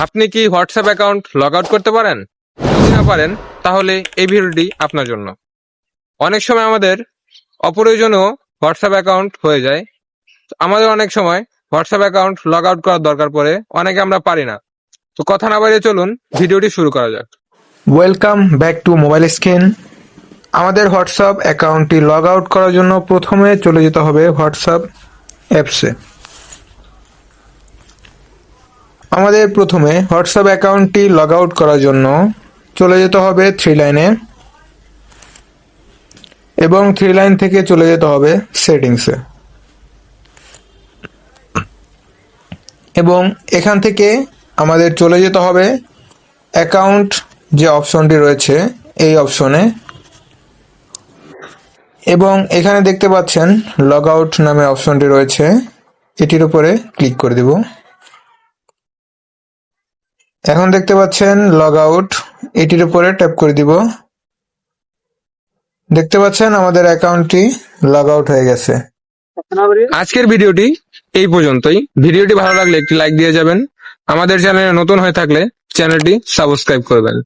আপনি কি WhatsApp account log out করতে পারেন? যদি না পারেন তাহলে এই ভিডিওটি আপনার জন্য। অনেক সময় আমাদের অপ্রয়োজনীয় হোয়াটসঅ্যাপ অ্যাকাউন্ট হয়ে যায়। আমাদের অনেক সময় হোয়াটসঅ্যাপ অ্যাকাউন্ট লগ আউট করার দরকার পড়ে, অনেকে আমরা পারি না। তো কথা না বাড়িয়ে চলুন ভিডিওটি শুরু করা যাক। Welcome back to mobile screen. আমাদের হোয়াটসঅ্যাপ অ্যাকাউন্টটি লগ আউট করার জন্য প্রথমে চলে যেতে হবে হোয়াটসঅ্যাপ অ্যাপসে। আমাদের প্রথমে হোয়াটসঅ্যাপ অ্যাকাউন্টটি লগ আউট করার জন্য চলে যেতে হবে থ্রি লাইনে এবং থ্রি লাইন থেকে চলে যেতে হবে সেটিংসে এবং এখান থেকে আমাদের চলে যেতে হবে অ্যাকাউন্ট যে অপশনটি রয়েছে এই অপশনে এবং এখানে দেখতে পাচ্ছেন লগ আউট নামে অপশনটি রয়েছে, এটির উপরে ক্লিক করে দেব। এখন দেখতে পাচ্ছেন লগ আউট, এটির উপরে ট্যাপ করে দিব। দেখতে পাচ্ছেন আমাদের অ্যাকাউন্টটি লগ আউট হয়ে গেছে। আজকের ভিডিওটি এই পর্যন্তই। ভিডিওটি ভালো লাগলে একটি লাইক দিয়ে যাবেন। আমাদের চ্যানেলে নতুন হয়ে থাকলে চ্যানেলটি সাবস্ক্রাইব করবেন।